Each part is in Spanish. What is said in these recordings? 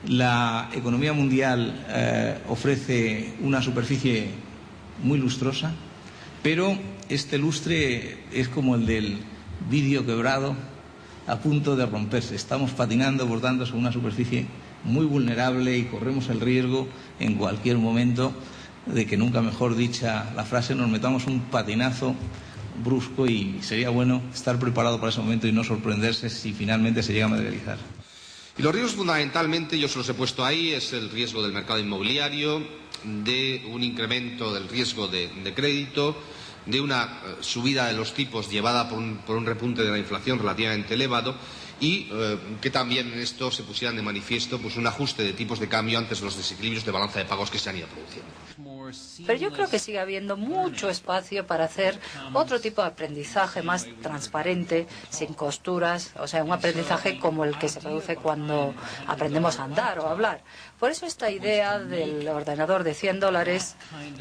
La economía mundial ofrece una superficie muy lustrosa, pero este lustre es como el del vidrio quebrado a punto de romperse. Estamos patinando, por tanto, sobre una superficie muy vulnerable y corremos el riesgo en cualquier momento de que, nunca mejor dicha la frase, nos metamos un patinazo brusco, y sería bueno estar preparado para ese momento y no sorprenderse si finalmente se llega a materializar. Y los riesgos, fundamentalmente, yo se los he puesto ahí, es el riesgo del mercado inmobiliario, de un incremento del riesgo de crédito, de una subida de los tipos llevada por un repunte de la inflación relativamente elevado, y que también en esto se pusieran de manifiesto pues un ajuste de tipos de cambio antes de los desequilibrios de balanza de pagos que se han ido produciendo. Pero yo creo que sigue habiendo mucho espacio para hacer otro tipo de aprendizaje más transparente, sin costuras, o sea, un aprendizaje como el que se produce cuando aprendemos a andar o a hablar. Por eso esta idea del ordenador de $100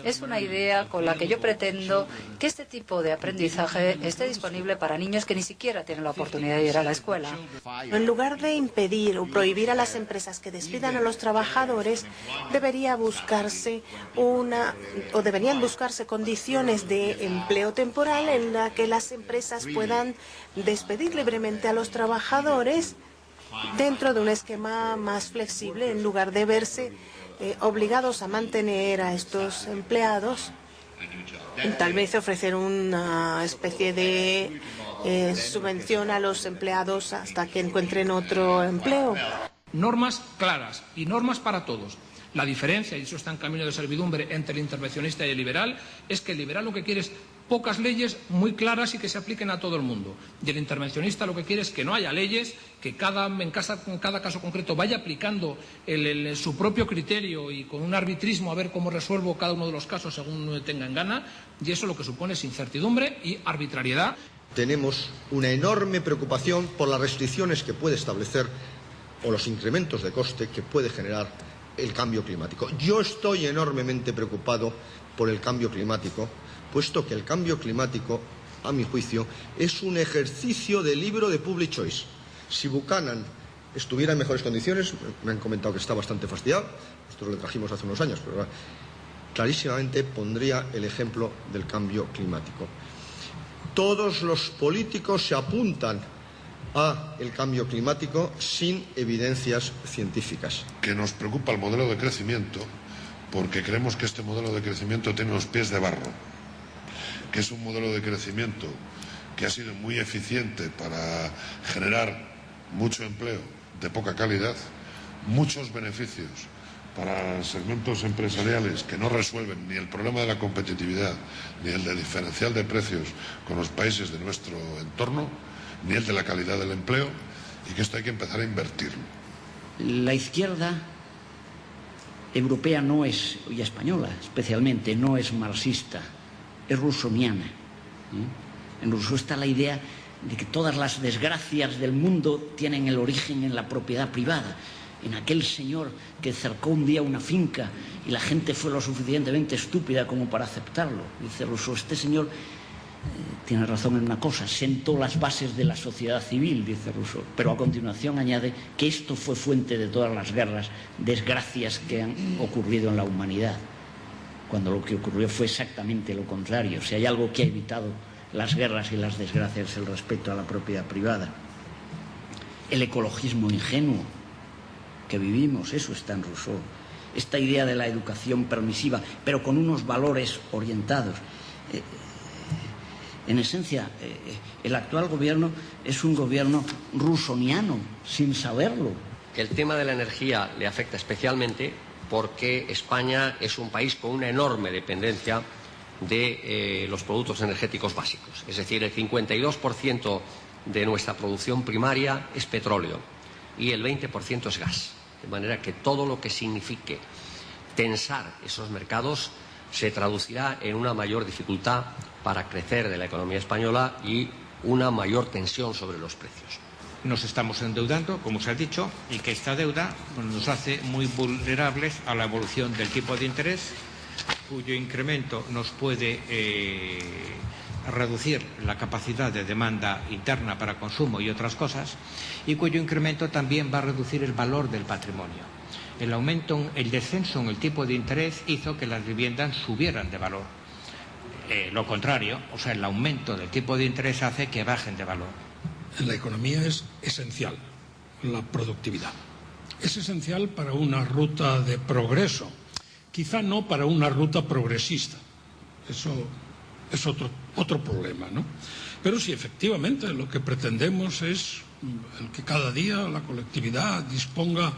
es una idea con la que yo pretendo que este tipo de aprendizaje esté disponible para niños que ni siquiera tienen la oportunidad de ir a la escuela. En lugar de impedir o prohibir a las empresas que despidan a los trabajadores, deberían buscarse condiciones de empleo temporal en la que las empresas puedan despedir libremente a los trabajadores dentro de un esquema más flexible, en lugar de verse obligados a mantener a estos empleados. Tal vez ofrecer una especie de subvención a los empleados hasta que encuentren otro empleo. Normas claras y normas para todos. La diferencia, y eso está en camino de servidumbre, entre el intervencionista y el liberal, es que el liberal lo que quiere es pocas leyes muy claras y que se apliquen a todo el mundo. Y el intervencionista lo que quiere es que no haya leyes, que en cada caso concreto vaya aplicando su propio criterio y con un arbitrismo a ver cómo resuelvo cada uno de los casos según tenga en gana, y eso lo que supone es incertidumbre y arbitrariedad. Tenemos una enorme preocupación por las restricciones que puede establecer o los incrementos de coste que puede generar el cambio climático. Yo estoy enormemente preocupado por el cambio climático, puesto que el cambio climático, a mi juicio, es un ejercicio de libro de public choice. Si Buchanan estuviera en mejores condiciones, me han comentado que está bastante fastidiado, nosotros le trajimos hace unos años, pero clarísimamente pondría el ejemplo del cambio climático. Todos los políticos se apuntan a el cambio climático sin evidencias científicas. Que nos preocupa el modelo de crecimiento porque creemos que este modelo de crecimiento tiene los pies de barro, que es un modelo de crecimiento que ha sido muy eficiente para generar mucho empleo de poca calidad, muchos beneficios para segmentos empresariales que no resuelven ni el problema de la competitividad ni el de diferencial de precios con los países de nuestro entorno, ni el de la calidad del empleo, y que esto hay que empezar a invertirlo. La izquierda europea no es, y española especialmente, no es marxista, es rusoniana. En Rousseau está la idea de que todas las desgracias del mundo tienen el origen en la propiedad privada, en aquel señor que cercó un día una finca y la gente fue lo suficientemente estúpida como para aceptarlo. Dice Rousseau, este señor tiene razón en una cosa, sentó las bases de la sociedad civil, dice Rousseau, pero a continuación añade que esto fue fuente de todas las guerras, desgracias que han ocurrido en la humanidad, cuando lo que ocurrió fue exactamente lo contrario. Si hay algo que ha evitado las guerras y las desgracias es el respeto a la propiedad privada. El ecologismo ingenuo que vivimos, eso está en Rousseau. Esta idea de la educación permisiva, pero con unos valores orientados. En esencia, el actual gobierno es un gobierno rusoniano, sin saberlo. El tema de la energía le afecta especialmente porque España es un país con una enorme dependencia de los productos energéticos básicos. Es decir, el 52% de nuestra producción primaria es petróleo y el 20% es gas. De manera que todo lo que signifique tensar esos mercados se traducirá en una mayor dificultad para crecer de la economía española y una mayor tensión sobre los precios. Nos estamos endeudando, como se ha dicho, y que esta deuda nos hace muy vulnerables a la evolución del tipo de interés, cuyo incremento nos puede reducir la capacidad de demanda interna para consumo y otras cosas, y cuyo incremento también va a reducir el valor del patrimonio. El descenso en el tipo de interés hizo que las viviendas subieran de valor. Lo contrario, o sea, el aumento del tipo de interés hace que bajen de valor. En la economía es esencial la productividad. Es esencial para una ruta de progreso, quizá no para una ruta progresista. Eso es otro problema, ¿no? Pero si efectivamente lo que pretendemos es el que cada día la colectividad disponga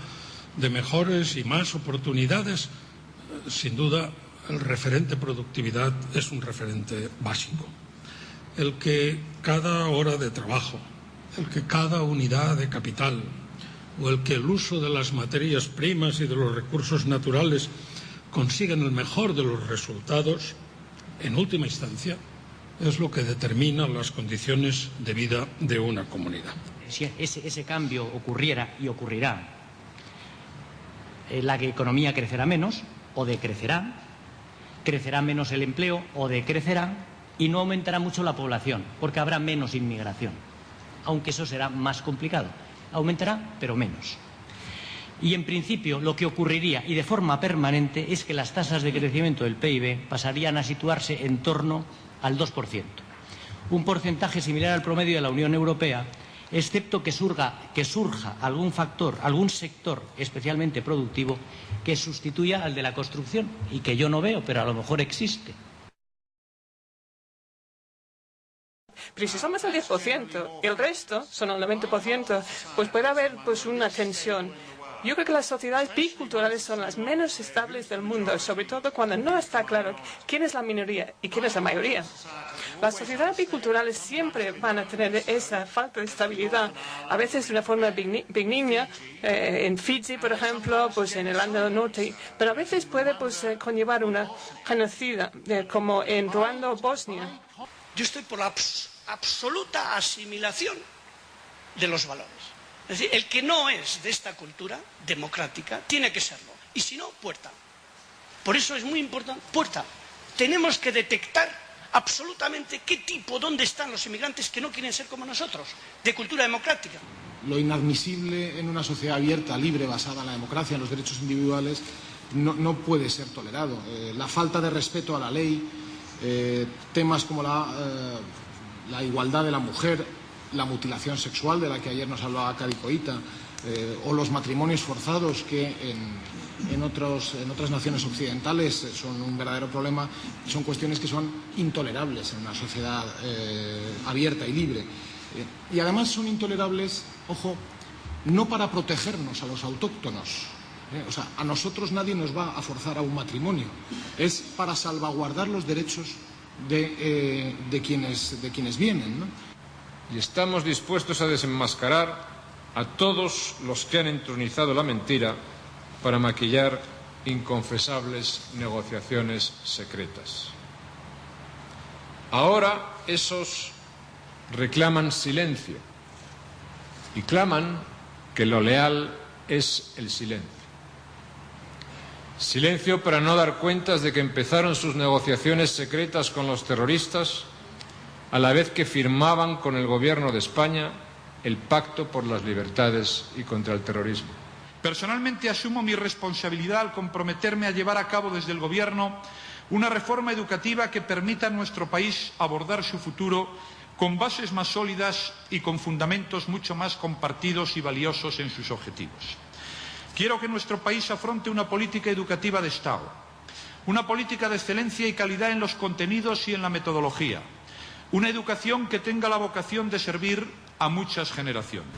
de mejores y más oportunidades, sin duda el referente productividad es un referente básico. El que cada hora de trabajo, el que cada unidad de capital o el que el uso de las materias primas y de los recursos naturales consigan el mejor de los resultados, en última instancia, es lo que determina las condiciones de vida de una comunidad. Si ese cambio ocurriera y ocurrirá, la economía crecerá menos o decrecerá, crecerá menos el empleo o decrecerá y no aumentará mucho la población porque habrá menos inmigración, aunque eso será más complicado. Aumentará, pero menos. Y en principio lo que ocurriría, y de forma permanente, es que las tasas de crecimiento del PIB pasarían a situarse en torno al 2%. Un porcentaje similar al promedio de la Unión Europea, excepto que surja algún factor, algún sector especialmente productivo que sustituya al de la construcción y que yo no veo, pero a lo mejor existe. Pero si somos el 10% y el resto son el 90%, pues puede haber una tensión. Yo creo que las sociedades biculturales son las menos estables del mundo, sobre todo cuando no está claro quién es la minoría y quién es la mayoría. Las sociedades biculturales siempre van a tener esa falta de estabilidad, a veces de una forma benigna, en Fiji, por ejemplo, pues en Irlanda del Norte, pero a veces puede conllevar una genocida, como en Ruanda o Bosnia. Yo estoy por la absoluta asimilación de los valores. Es decir, el que no es de esta cultura democrática tiene que serlo. Y si no, puerta. Por eso es muy importante, puerta. Tenemos que detectar absolutamente dónde están los inmigrantes que no quieren ser como nosotros, de cultura democrática. Lo inadmisible en una sociedad abierta, libre, basada en la democracia, en los derechos individuales, no puede ser tolerado. La falta de respeto a la ley, temas como la igualdad de la mujer, la mutilación sexual de la que ayer nos hablaba Cadi Coita, o los matrimonios forzados que en otras naciones occidentales son un verdadero problema, son cuestiones que son intolerables en una sociedad abierta y libre. Y además son intolerables, ojo, no para protegernos a los autóctonos. O sea, a nosotros nadie nos va a forzar a un matrimonio. Es para salvaguardar los derechos de quienes vienen, ¿no? Y estamos dispuestos a desenmascarar a todos los que han entronizado la mentira para maquillar inconfesables negociaciones secretas. Ahora esos reclaman silencio y claman que lo leal es el silencio. Silencio para no dar cuentas de que empezaron sus negociaciones secretas con los terroristas a la vez que firmaban con el Gobierno de España el Pacto por las Libertades y contra el Terrorismo. Personalmente asumo mi responsabilidad al comprometerme a llevar a cabo desde el Gobierno una reforma educativa que permita a nuestro país abordar su futuro con bases más sólidas y con fundamentos mucho más compartidos y valiosos en sus objetivos. Quiero que nuestro país afronte una política educativa de Estado, una política de excelencia y calidad en los contenidos y en la metodología, una educación que tenga la vocación de servir a muchas generaciones.